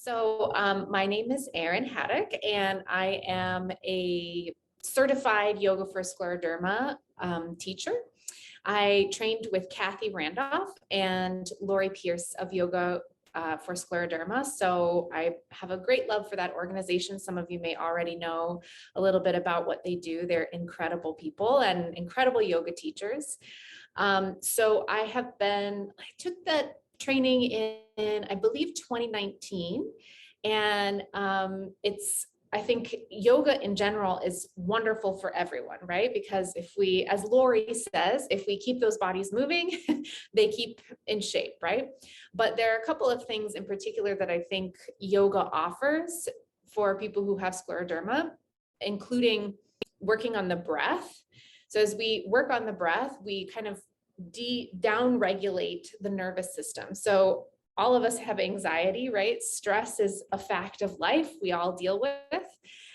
My name is Erin Haddock, and I am a certified yoga for scleroderma teacher. I trained with Kathy Randolph and Lori Pierce of Yoga for Scleroderma. So I have a great love for that organization. Some of you may already know a little bit about what they do. They're incredible people and incredible yoga teachers. I took that training in I believe 2019, and I think yoga in general is wonderful for everyone, right? Because if we, as Lori says, if we keep those bodies moving, they keep in shape, right? But there are a couple of things in particular that I think yoga offers for people who have scleroderma, including working on the breath. So as we work on the breath, we kind of down-regulate the nervous system. So all of us have anxiety, right? Stress is a fact of life we all deal with,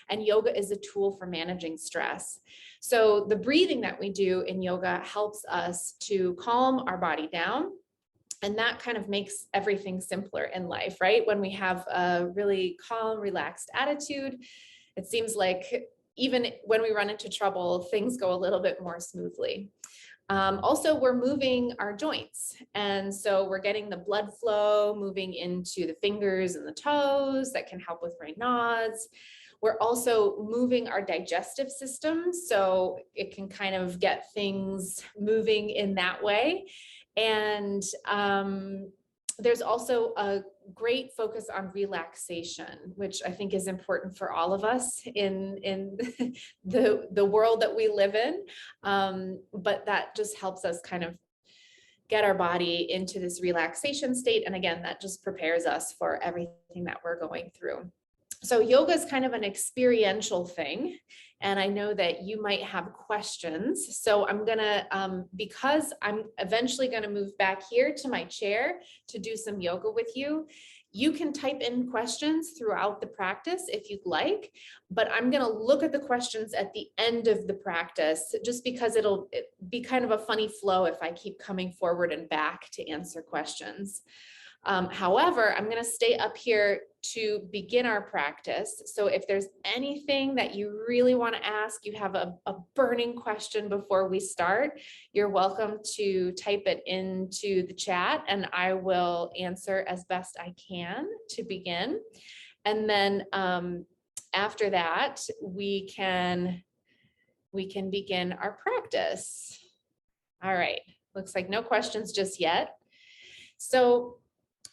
and yoga is a tool for managing stress. So the breathing that we do in yoga helps us to calm our body down, and that kind of makes everything simpler in life, right? When we have a really calm, relaxed attitude, it seems like even when we run into trouble, things go a little bit more smoothly. Also, we're moving our joints. And so we're getting the blood flow moving into the fingers and the toes that can help with Raynaud's. We're also moving our digestive system, so it can kind of get things moving in that way. And there's also a great focus on relaxation, which I think is important for all of us in the world that we live in. But that just helps us kind of get our body into this relaxation state. And again, that just prepares us for everything that we're going through. So yoga is kind of an experiential thing. And I know that you might have questions. So I'm gonna, because I'm eventually gonna move back here to my chair to do some yoga with you, you can type in questions throughout the practice if you'd like, but I'm gonna look at the questions at the end of the practice, just because it'll be kind of a funny flow if I keep coming forward and back to answer questions. However, I'm going to stay up here to begin our practice. So if there's anything that you really want to ask, you have a burning question before we start, you're welcome to type it into the chat and I will answer as best I can to begin. And then after that, we can begin our practice. All right, looks like no questions just yet. So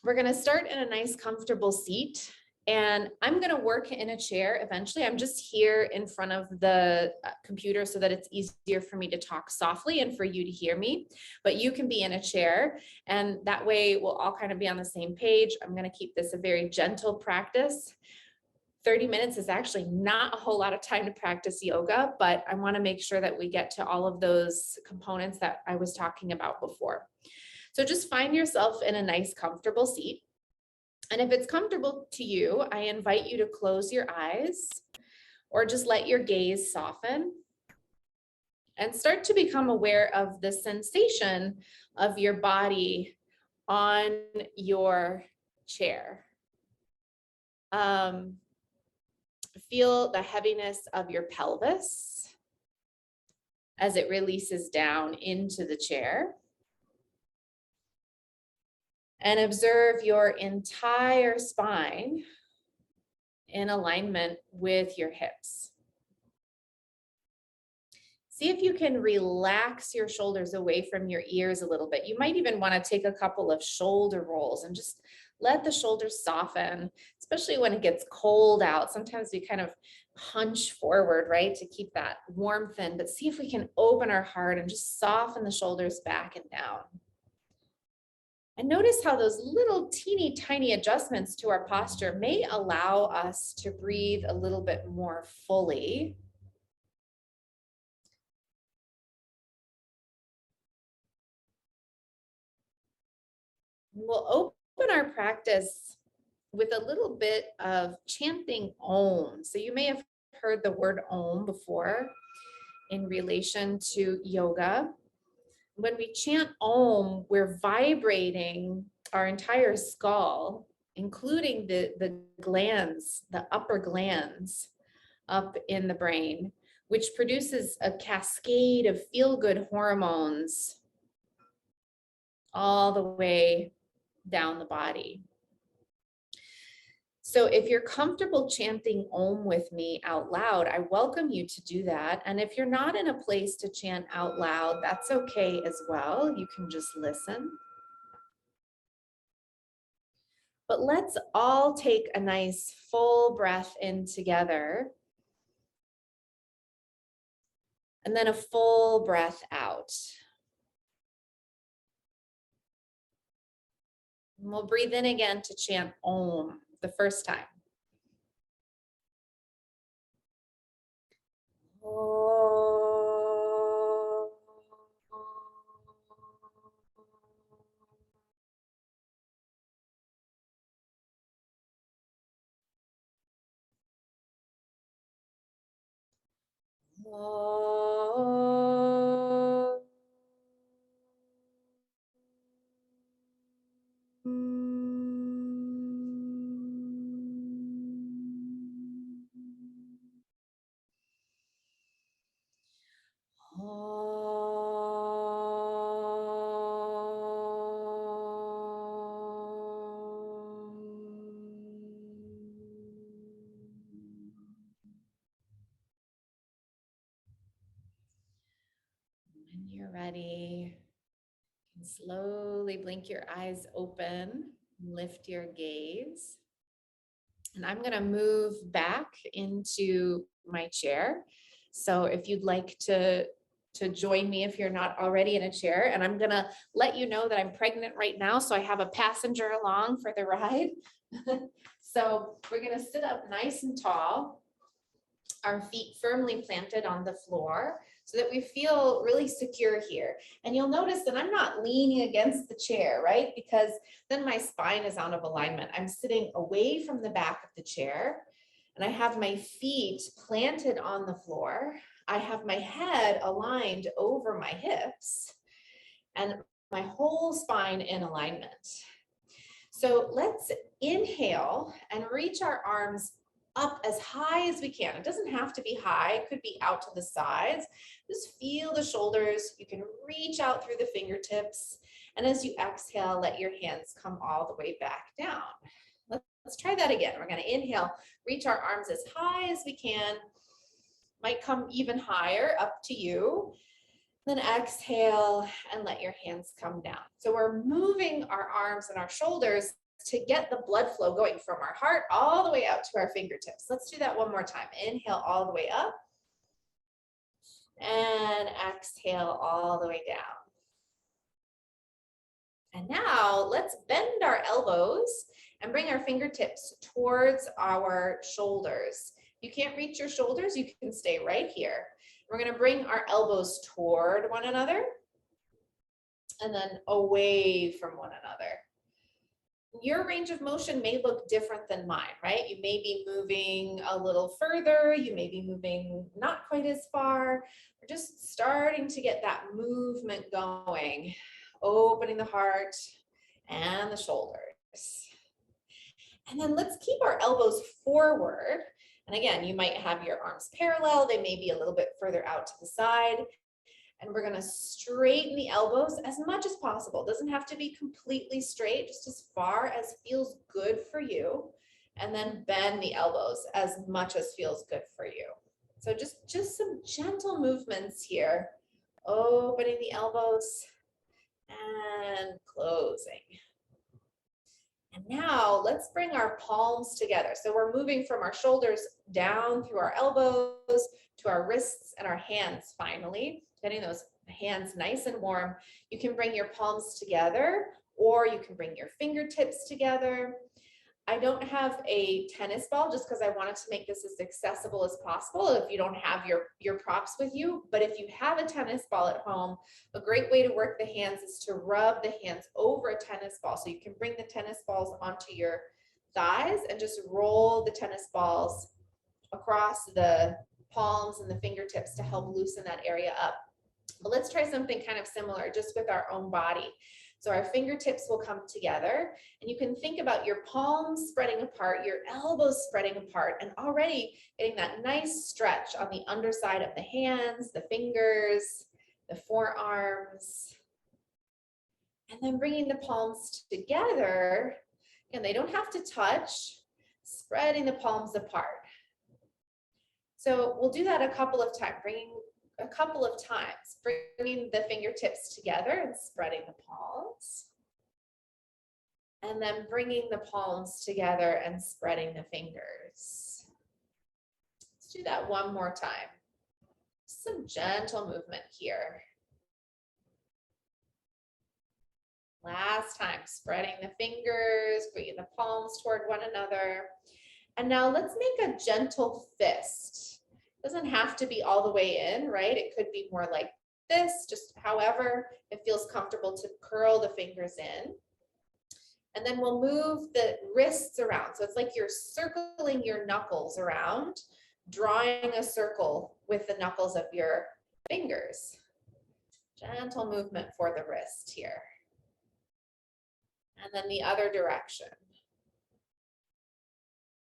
we're going to start in a nice comfortable seat, and I'm going to work in a chair eventually. I'm just here in front of the computer so that it's easier for me to talk softly and for you to hear me, but you can be in a chair, and that way we'll all kind of be on the same page. I'm going to keep this a very gentle practice. 30 minutes is actually not a whole lot of time to practice yoga, but I want to make sure that we get to all of those components that I was talking about before. So just find yourself in a nice, comfortable seat. And if it's comfortable to you, I invite you to close your eyes or just let your gaze soften and start to become aware of the sensation of your body on your chair. Feel the heaviness of your pelvis as it releases down into the chair. And observe your entire spine in alignment with your hips. See if you can relax your shoulders away from your ears a little bit. You might even want to take a couple of shoulder rolls and just let the shoulders soften, especially when it gets cold out. Sometimes we kind of hunch forward, right, to keep that warmth in, but see if we can open our heart and just soften the shoulders back and down. And notice how those little teeny tiny adjustments to our posture may allow us to breathe a little bit more fully. We'll open our practice with a little bit of chanting Om. So you may have heard the word Om before in relation to yoga. When we chant Om, we're vibrating our entire skull including the glands, the upper glands up in the brain, which produces a cascade of feel-good hormones all the way down the body. So if you're comfortable chanting Om with me out loud, I welcome you to do that. And if you're not in a place to chant out loud, that's okay as well. You can just listen. But let's all take a nice full breath in together. And then a full breath out. And we'll breathe in again to chant Om the first time. When you're ready, you can slowly blink your eyes open, lift your gaze. And I'm going to move back into my chair. So if you'd like to join me if you're not already in a chair, and I'm going to let you know that I'm pregnant right now, so I have a passenger along for the ride. So we're going to sit up nice and tall, our feet firmly planted on the floor so that we feel really secure here. And you'll notice that I'm not leaning against the chair, right? Because then my spine is out of alignment. I'm sitting away from the back of the chair and I have my feet planted on the floor. I have my head aligned over my hips and my whole spine in alignment. So let's inhale and reach our arms up as high as we can. It doesn't have to be high, it could be out to the sides. Just feel the shoulders. You can reach out through the fingertips. And as you exhale, let your hands come all the way back down. Let's try that again. We're going to inhale, reach our arms as high as we can. Might come even higher, up to you. Then exhale and let your hands come down. So we're moving our arms and our shoulders to get the blood flow going from our heart all the way out to our fingertips. Let's do that one more time. Inhale all the way up and exhale all the way down. And now let's bend our elbows and bring our fingertips towards our shoulders. If you can't reach your shoulders, you can stay right here. We're going to bring our elbows toward one another and then away from one another. Your range of motion may look different than mine, right? You may be moving a little further, you may be moving not quite as far. We're just starting to get that movement going, opening the heart and the shoulders. And then let's keep our elbows forward. And again, you might have your arms parallel, they may be a little bit further out to the side. And we're going to straighten the elbows as much as possible. It doesn't have to be completely straight, just as far as feels good for you. And then bend the elbows as much as feels good for you. So just some gentle movements here. Opening the elbows and closing. And now let's bring our palms together. So we're moving from our shoulders down through our elbows to our wrists and our hands finally. Getting those hands nice and warm. You can bring your palms together or you can bring your fingertips together. I don't have a tennis ball just because I wanted to make this as accessible as possible if you don't have your props with you. But if you have a tennis ball at home, a great way to work the hands is to rub the hands over a tennis ball. So you can bring the tennis balls onto your thighs and just roll the tennis balls across the palms and the fingertips to help loosen that area up. But let's try something kind of similar just with our own body. So our fingertips will come together, and you can think about your palms spreading apart, your elbows spreading apart, and already getting that nice stretch on the underside of the hands, the fingers, the forearms. And then bringing the palms together, and they don't have to touch, spreading the palms apart. So we'll do that a couple of times, bringing the fingertips together and spreading the palms. And then bringing the palms together and spreading the fingers. Let's do that one more time. Some gentle movement here. Last time, spreading the fingers, bringing the palms toward one another. And now let's make a gentle fist. Doesn't have to be all the way in, right? It could be more like this, just however it feels comfortable to curl the fingers in. And then we'll move the wrists around. So it's like you're circling your knuckles around, drawing a circle with the knuckles of your fingers. Gentle movement for the wrist here. And then the other direction.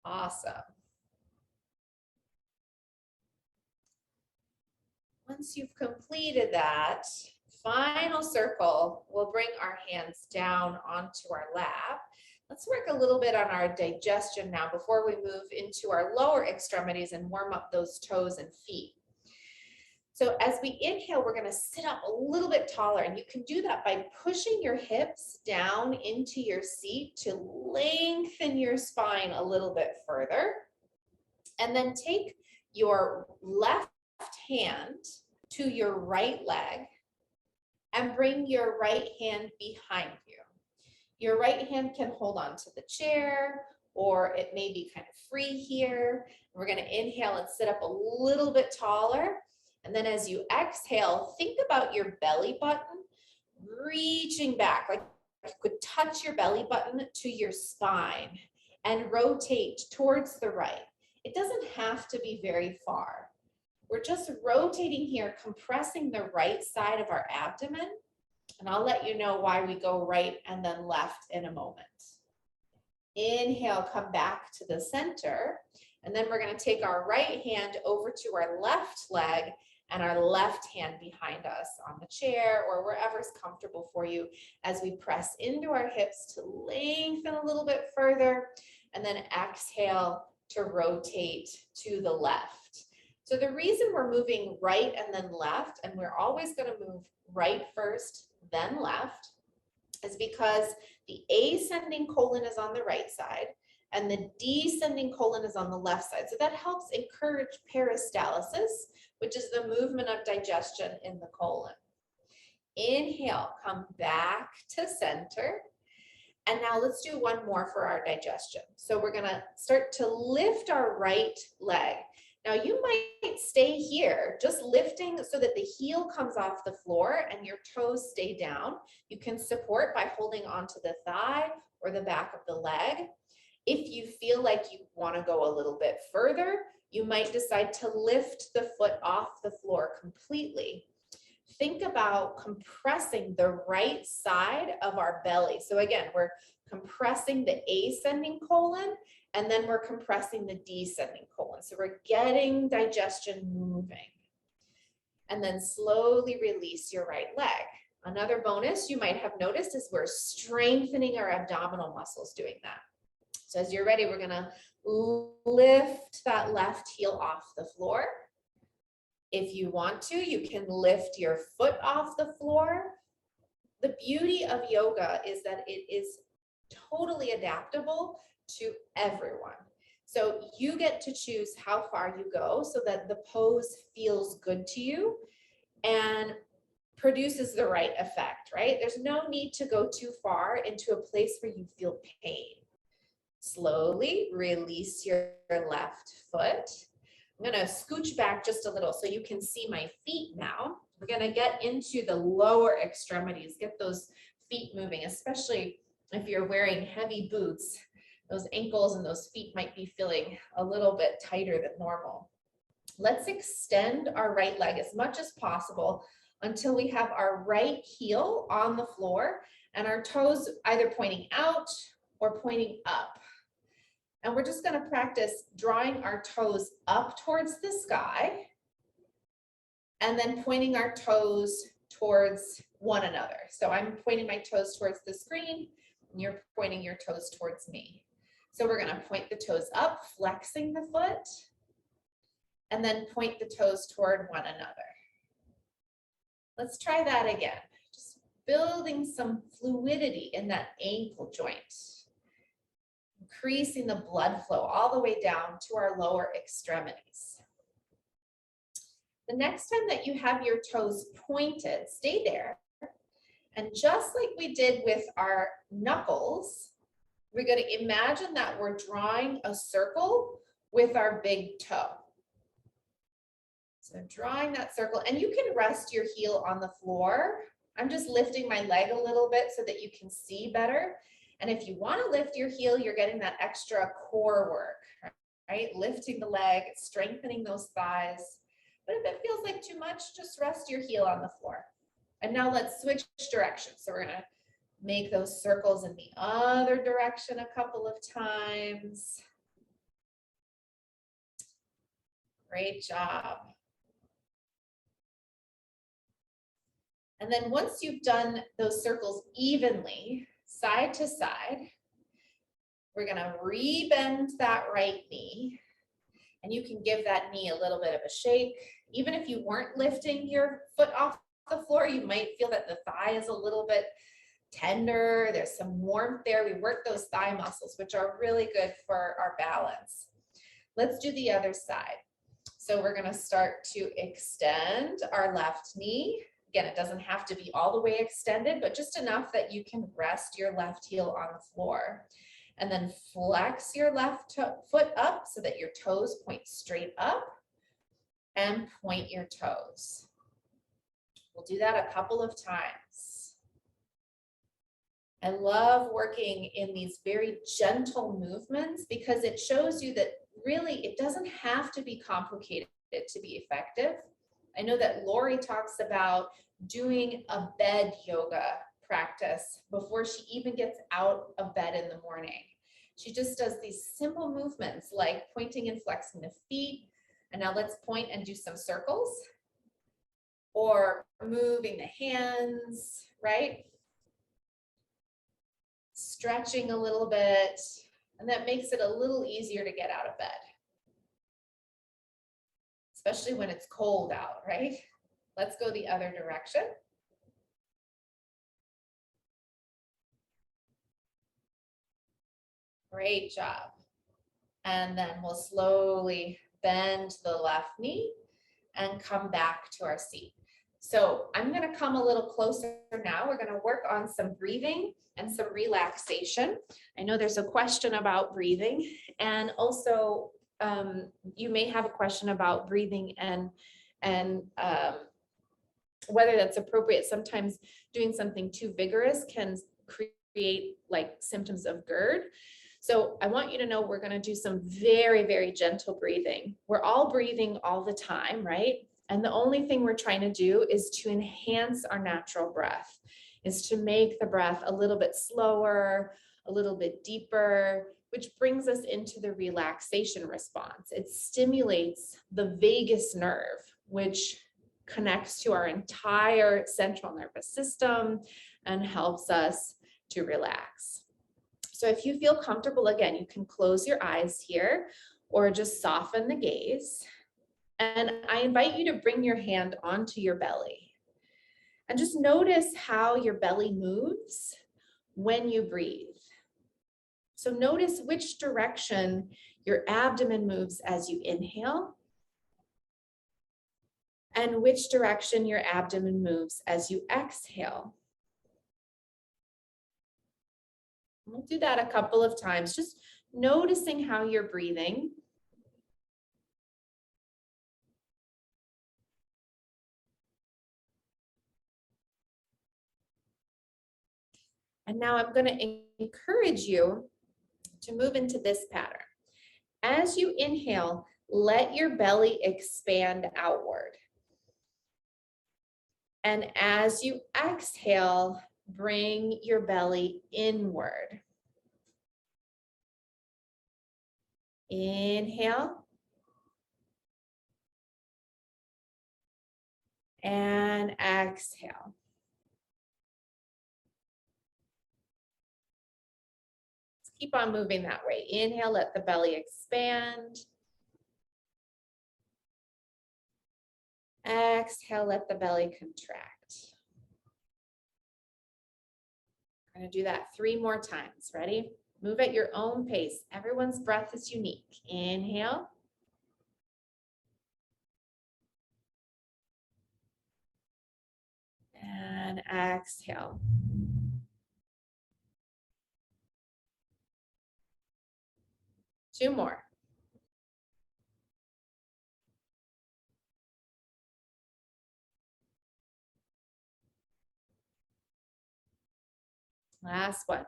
Awesome. Once you've completed that final circle, we'll bring our hands down onto our lap. Let's work a little bit on our digestion now before we move into our lower extremities and warm up those toes and feet. So as we inhale, we're going to sit up a little bit taller, and you can do that by pushing your hips down into your seat to lengthen your spine a little bit further. And then take your left hand to your right leg and bring your right hand behind you. Your right hand can hold on to the chair, or it may be kind of free here. We're going to inhale and sit up a little bit taller. And then as you exhale, think about your belly button reaching back, like you could touch your belly button to your spine and rotate towards the right. It doesn't have to be very far. We're just rotating here, compressing the right side of our abdomen. And I'll let you know why we go right and then left in a moment. Inhale, come back to the center. And then we're going to take our right hand over to our left leg and our left hand behind us on the chair or wherever's comfortable for you as we press into our hips to lengthen a little bit further, and then exhale to rotate to the left. So the reason we're moving right and then left, and we're always going to move right first, then left, is because the ascending colon is on the right side and the descending colon is on the left side. So that helps encourage peristalsis, which is the movement of digestion in the colon. Inhale, come back to center. And now let's do one more for our digestion. So we're gonna start to lift our right leg. Now you might stay here, just lifting so that the heel comes off the floor and your toes stay down. You can support by holding onto the thigh or the back of the leg. If you feel like you want to go a little bit further, you might decide to lift the foot off the floor completely. Think about compressing the right side of our belly. So again, we're compressing the ascending colon, and then we're compressing the descending colon. So we're getting digestion moving. And then slowly release your right leg. Another bonus you might have noticed is we're strengthening our abdominal muscles doing that. So as you're ready, we're gonna lift that left heel off the floor. If you want to, you can lift your foot off the floor. The beauty of yoga is that it is totally adaptable to everyone. So you get to choose how far you go so that the pose feels good to you and produces the right effect, right? There's no need to go too far into a place where you feel pain. Slowly release your left foot. I'm going to scooch back just a little so you can see my feet now. We're going to get into the lower extremities, get those feet moving, especially if you're wearing heavy boots. Those ankles and those feet might be feeling a little bit tighter than normal. Let's extend our right leg as much as possible until we have our right heel on the floor and our toes either pointing out or pointing up. And we're just going to practice drawing our toes up towards the sky and then pointing our toes towards one another. So I'm pointing my toes towards the screen and you're pointing your toes towards me. So we're going to point the toes up, flexing the foot, and then point the toes toward one another. Let's try that again. Just building some fluidity in that ankle joint, increasing the blood flow all the way down to our lower extremities. The next time that you have your toes pointed, stay there. And just like we did with our knuckles, we're going to imagine that we're drawing a circle with our big toe. So drawing that circle, and you can rest your heel on the floor. I'm just lifting my leg a little bit so that you can see better. And if you want to lift your heel, you're getting that extra core work, right? Lifting the leg, strengthening those thighs. But if it feels like too much, just rest your heel on the floor. And now let's switch directions. So we're going to make those circles in the other direction a couple of times. Great job. And then once you've done those circles evenly, side to side, we're going to re-bend that right knee. And you can give that knee a little bit of a shake. Even if you weren't lifting your foot off the floor, you might feel that the thigh is a little bit tender. There's some warmth there. We work those thigh muscles, which are really good for our balance. Let's do the other side. So we're going to start to extend our left knee. Again, it doesn't have to be all the way extended, but just enough that you can rest your left heel on the floor. And then flex your left foot up so that your toes point straight up and point your toes. We'll do that a couple of times. I love working in these very gentle movements because it shows you that really it doesn't have to be complicated to be effective. I know that Lori talks about doing a bed yoga practice before she even gets out of bed in the morning. She just does these simple movements like pointing and flexing the feet. And now let's point and do some circles, or moving the hands, right? Stretching a little bit, and that makes it a little easier to get out of bed, especially when it's cold out, right? Let's go the other direction. Great job. And then we'll slowly bend the left knee and come back to our seat. So I'm going to come a little closer now. We're going to work on some breathing and some relaxation. I know there's a question about breathing, and also you may have a question about breathing and whether that's appropriate. Sometimes doing something too vigorous can create like symptoms of GERD. So I want you to know we're going to do some very, very gentle breathing. We're all breathing all the time, right? And the only thing we're trying to do is to enhance our natural breath, is to make the breath a little bit slower, a little bit deeper, which brings us into the relaxation response. It stimulates the vagus nerve, which connects to our entire central nervous system and helps us to relax. So if you feel comfortable, again, you can close your eyes here or just soften the gaze. And I invite you to bring your hand onto your belly and just notice how your belly moves when you breathe. So notice which direction your abdomen moves as you inhale and which direction your abdomen moves as you exhale. We'll do that a couple of times, just noticing how you're breathing. And now I'm going to encourage you to move into this pattern. As you inhale, let your belly expand outward. And as you exhale, bring your belly inward. Inhale. And exhale. Let's keep on moving that way. Inhale, let the belly expand. Exhale, let the belly contract. We're going to do that 3 more times. Ready? Move at your own pace. Everyone's breath is unique. Inhale. And exhale. Two more. Last one.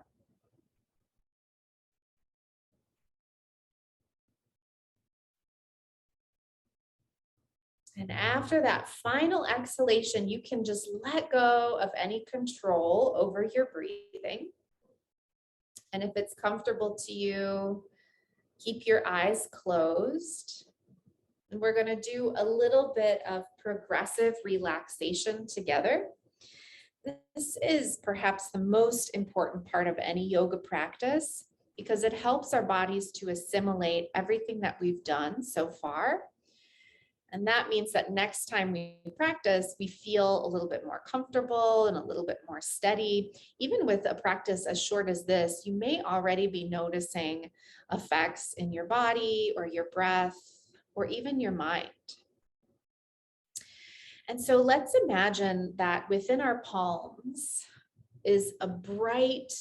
And after that final exhalation, you can just let go of any control over your breathing. And if it's comfortable to you, keep your eyes closed. And we're going to do a little bit of progressive relaxation together. This is perhaps the most important part of any yoga practice because it helps our bodies to assimilate everything that we've done so far. And that means that next time we practice, we feel a little bit more comfortable and a little bit more steady. Even with a practice as short as this, you may already be noticing effects in your body or your breath or even your mind. And so let's imagine that within our palms is a bright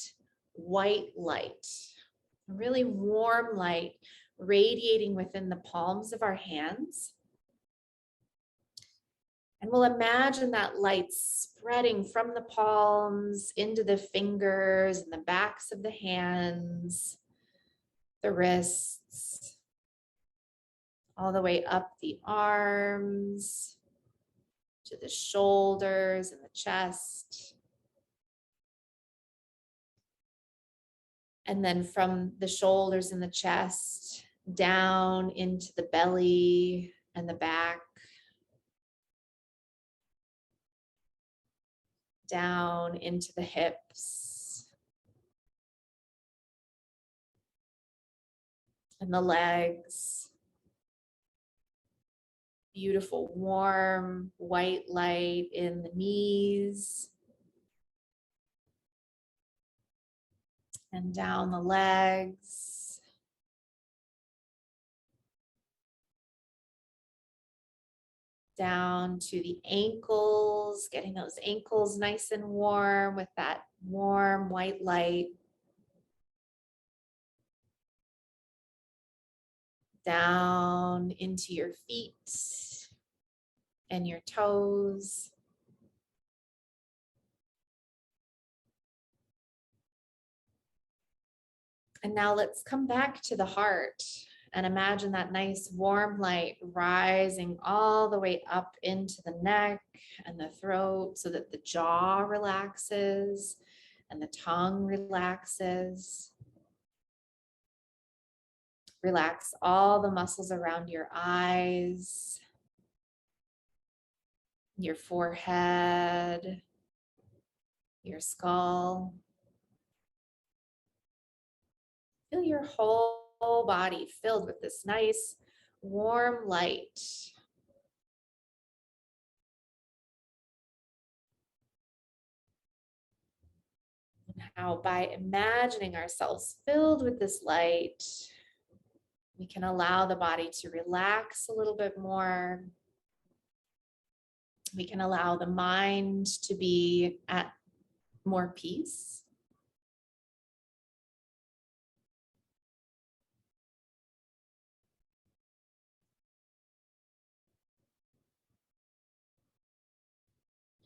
white light, a really warm light radiating within the palms of our hands. And we'll imagine that light spreading from the palms into the fingers and the backs of the hands, the wrists, all the way up the arms, to the shoulders and the chest. And then from the shoulders and the chest down into the belly and the back, down into the hips and the legs. Beautiful, warm, white light in the knees and down the legs. Down to the ankles, getting those ankles nice and warm with that warm white light. Down into your feet and your toes. And now let's come back to the heart and imagine that nice warm light rising all the way up into the neck and the throat so that the jaw relaxes and the tongue relaxes. Relax all the muscles around your eyes, your forehead, your skull. Feel your whole body filled with this nice warm light. And how by imagining ourselves filled with this light, we can allow the body to relax a little bit more. We can allow the mind to be at more peace.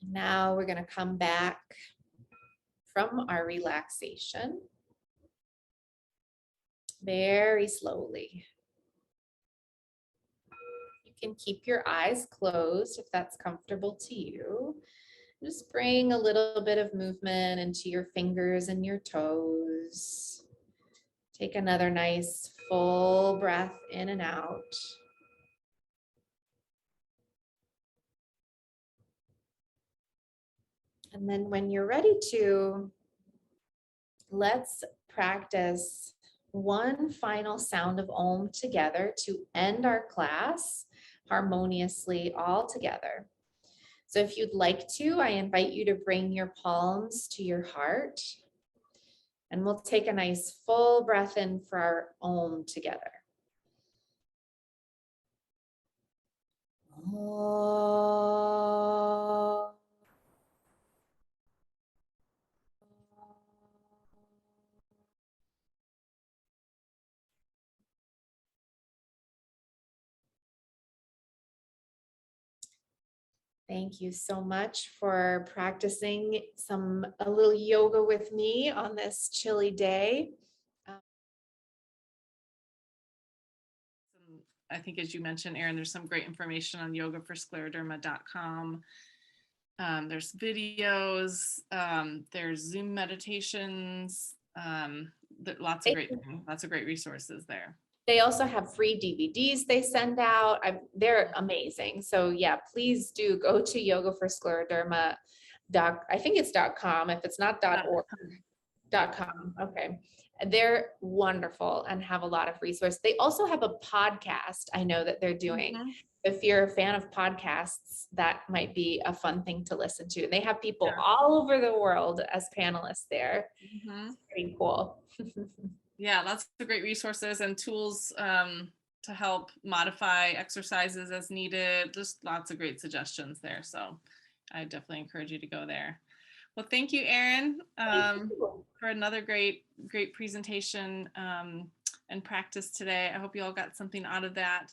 Now we're going to come back from our relaxation very slowly. You can keep your eyes closed if that's comfortable to you. Just bring a little bit of movement into your fingers and your toes. Take another nice full breath in and out. And then when you're ready to, let's practice one final sound of Om together to end our class harmoniously all together. So if you'd like to, I invite you to bring your palms to your heart, and we'll take a nice full breath in for our Om together. Om. Thank you so much for practicing a little yoga with me on this chilly day. I think, as you mentioned, Erin, there's some great information on yogaforscleroderma.com. There's videos, there's Zoom meditations, lots of great resources there. They also have free DVDs they send out. They're amazing. So yeah, please do go to yogaforscleroderma. I think it's .com. If it's not .org, .com. Okay. They're wonderful and have a lot of resources. They also have a podcast I know that they're doing. Mm-hmm. If you're a fan of podcasts, that might be a fun thing to listen to. They have people all over the world as panelists there. Mm-hmm. It's pretty cool. Yeah, lots of great resources and tools to help modify exercises as needed. Just lots of great suggestions there. So I definitely encourage you to go there. Well, thank you, Erin, for another great presentation and practice today. I hope you all got something out of that.